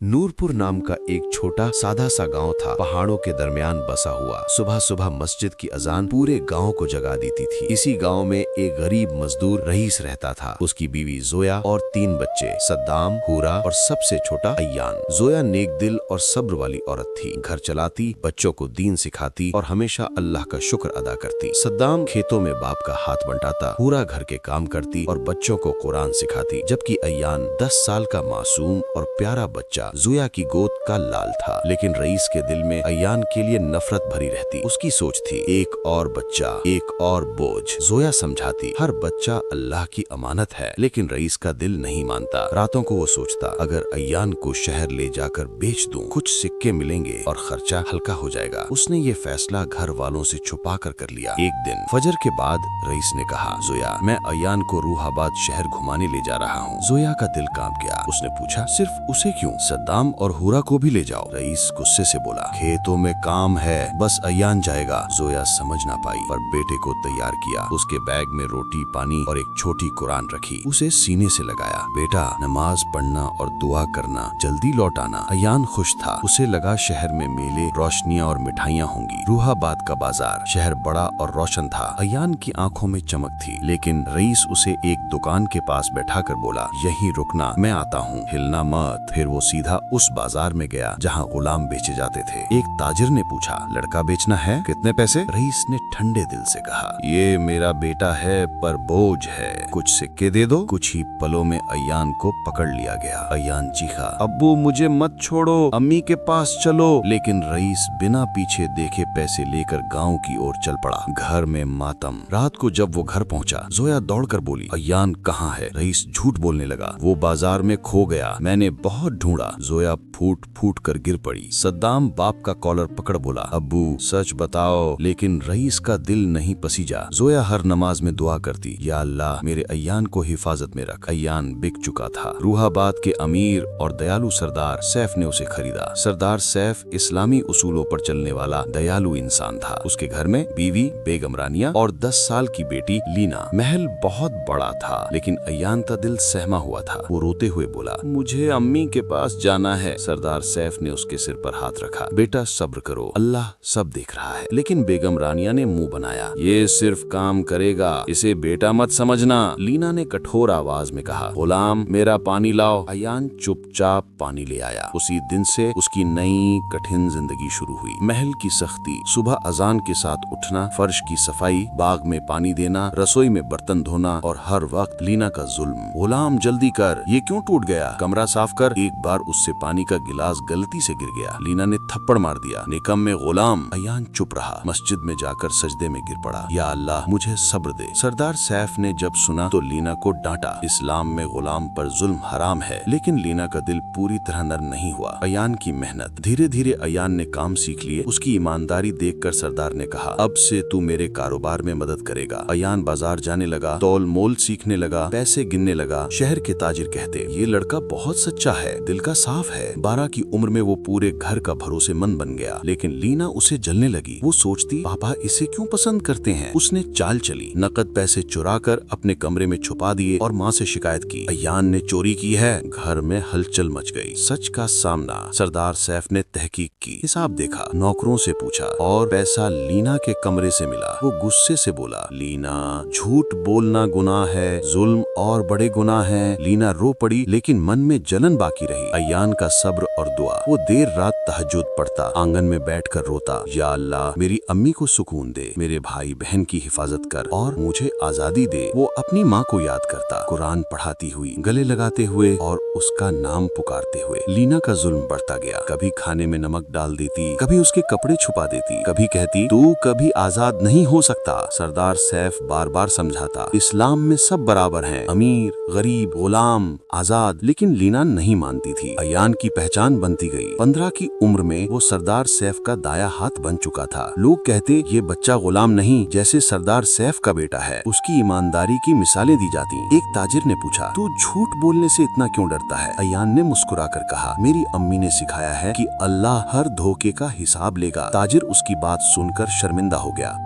नूरपुर नाम का एक छोटा सादा सा गांव था, पहाड़ों के दरमियान बसा हुआ। सुबह सुबह मस्जिद की अजान पूरे गांव को जगा देती थी। इसी गांव में एक गरीब मजदूर रईस रहता था। उसकी बीवी जोया और 3 बच्चे, सद्दाम, हूरा और सबसे छोटा अय्यान। जोया नेक दिल और सब्र वाली औरत थी। घर चलाती, बच्चों को दीन सिखाती और हमेशा अल्लाह का शुक्र अदा करती। सद्दाम खेतों में बाप का हाथ बंटाता, हूरा घर के काम करती और बच्चों को कुरान सिखाती, जबकि अय्यान 10 साल का मासूम और प्यारा बच्चा जोया की गोद का लाल था। लेकिन रईस के दिल में अय्यान के लिए नफरत भरी रहती। उसकी सोच थी, एक और बच्चा, एक और बोझ। जोया समझाती, हर बच्चा अल्लाह की अमानत है, लेकिन रईस का दिल नहीं मानता। रातों को वो सोचता, अगर अय्यान को शहर ले जाकर बेच दूं, कुछ सिक्के मिलेंगे और खर्चा हल्का हो जाएगा। उसने ये फैसला घर वालों से छुपा कर लिया। एक दिन फजर के बाद रईस ने कहा, जोया, मैं अय्यान को रूहाबाद शहर घुमाने ले जा रहा हूँ। जोया का दिल कांप गया। उसने पूछा, सिर्फ उसे क्यों? सद्दाम और हूरा को भी ले जाओ। रईस गुस्से से बोला, खेतों में काम है, बस अय्यान जाएगा। जोया समझ ना पाई, पर बेटे को तैयार किया। उसके बैग में रोटी, पानी और एक छोटी कुरान रखी। उसे सीने से लगाया। बेटा, नमाज पढ़ना और दुआ करना, जल्दी लौट आना। अय्यान खुश था। उसे लगा शहर में मेले, रोशनियां और मिठाइयां होंगी। रूहाबाद का बाजार, शहर बड़ा और रोशन था। अय्यान की आंखों में चमक थी, लेकिन रईस उसे एक दुकान के पास बैठाकर बोला, यहीं रुकना, मैं आता हूँ, हिलना मत। फिर वो सीधा उस बाजार में गया जहाँ गुलाम बेचे जाते थे। एक ताजिर ने पूछा, लड़का बेचना है, कितने पैसे? रईस ने ठंडे दिल से कहा, ये मेरा बेटा है, पर बोझ है, कुछ सिक्के दे दो। कुछ ही पलों में अय्यान को पकड़ लिया गया। अय्यान चीखा, अब्बू मुझे मत छोड़ो, अम्मी के पास चलो। लेकिन रईस बिना पीछे देखे पैसे लेकर गांव की ओर चल पड़ा। घर में मातम। रात को जब वो घर पहुंचा, जोया दौड़कर बोली, अय्यान कहाँ है? रईस झूठ बोलने लगा, वो बाजार में खो गया, मैंने बहुत ढूंढा। जोया फूट फूट कर गिर पड़ी। सद्दाम बाप का कॉलर पकड़ बोला, अब्बू सच बताओ। लेकिन रईस का दिल नहीं पसीजा। जोया हर नमाज में दुआ करती, या अल्लाह मेरे अय्यान को हिफाजत में रख। अय्यान बिक चुका था। रूहाबाद के अमीर और दयालु सरदार सैफ ने उसे खरीदा। सरदार सैफ इस्लामी उसूलों पर चलने वाला दयालु इंसान था। उसके घर में बीवी बेगम रानिया और 10 साल की बेटी लीना। महल बहुत बड़ा था, लेकिन अय्यान का दिल सहमा हुआ था। वो रोते हुए बोला, मुझे अम्मी के पास जाना है। सरदार सैफ ने उसके सिर पर हाथ रखा, बेटा सब्र करो, अल्लाह सब देख रहा है। लेकिन बेगम रानिया ने मुंह बनाया, ये सिर्फ काम करेगा, इसे बेटा मत समझना। लीना ने कठोर आवाज में कहा, गुलाम मेरा पानी लाओ। अय्यान चुपचाप पानी ले आया। उसी दिन से उसकी नई कठिन जिंदगी शुरू हुई। महल की सख्ती, सुबह अजान के साथ उठना, फर्श की सफाई, बाग में पानी देना, रसोई में बर्तन धोना और हर वक्त लीना का जुल्म। गुलाम जल्दी कर, ये क्यों टूट गया? कमरा साफ कर। एक बार उससे पानी का गिलास गलती से गिर गया। लीना ने थप्पड़ मार दिया, निकम्मे गुलाम। अय्यान चुप रहा। मस्जिद में जाकर सजदे में गिर पड़ा, या अल्लाह मुझे सब्र दे। सरदार सैफ ने जब सुना तो लीना को डांटा। इस्लाम में गुलाम पर जुल्म हराम है। लेकिन लीना का दिल पूरी तरह नरम नहीं हुआ। अय्यान की मेहनत, धीरे धीरे अय्यान ने काम सीख लिए। उसकी ईमानदारी देखकर सरदार ने कहा, अब से तू मेरे कारोबार में मदद करेगा। अय्यान बाजार जाने लगा, तौल मोल सीखने लगा, पैसे गिनने लगा। शहर के ताजिर कहते, ये लड़का बहुत सच्चा है, दिल का साफ है। 12 की उम्र में वो पूरे घर का भरोसेमंद बन गया। लेकिन लीना उसे जलने लगी। वो सोचती, पापा इसे क्यों पसंद करते हैं? उसने चाल चली, नकद पैसे चुराकर अपने कमरे में छुपा दिए और माँ से शिकायत की, अय्यान ने चोरी की है। घर में हलचल मच गई। सच का सामना। सरदार सैफ ने तहकीक की, हिसाब देखा, नौकरों से पूछा और पैसा लीना के कमरे से मिला। वो गुस्से से बोला, लीना झूठ बोलना गुनाह है, जुल्म और बड़े गुनाह हैं। लीना रो पड़ी, लेकिन मन में जलन बाकी रही। अय्यान का सब्र और दुआ। वो देर रात तहज्जुद पढ़ता, आंगन में बैठकर रोता, या अल्लाह मेरी अम्मी को सुकून दे, मेरे भाई बहन की हिफाजत कर और मुझे आजादी दे। वो अपनी माँ को याद करता, कुरान पढ़ाती हुई, गले लगाते हुए और उसका नाम पुकारते हुए। लीना का जुल्म बढ़ता गया। कभी खाने में नमक डाल देती, कभी उसके कपड़े छुपा देती, कभी कहती, तू कभी आजाद नहीं हो सकता। सरदार सैफ बार बार समझाता, इस्लाम में सब बराबर हैं, अमीर गरीब गुलाम आजाद। लेकिन लीना नहीं मानती थी। अय्यान की पहचान बनती गई। 15 की उम्र में वो सरदार सैफ का दाया हाथ बन चुका था। लोग कहते, ये बच्चा गुलाम नहीं, जैसे सरदार सैफ का बेटा है। उसकी ईमानदारी की मिसालें दी जाती। एक ताजिर ने पूछा, तू झूठ बोलने से इतना क्यों डरता है? अय्यान ने मुस्कुराकर कहा, मेरी अम्मी ने सिखाया है कि अल्लाह हर धोखे का हिसाब लेगा। ताजिर उसकी बात सुनकर शर्मिंदा हो गया।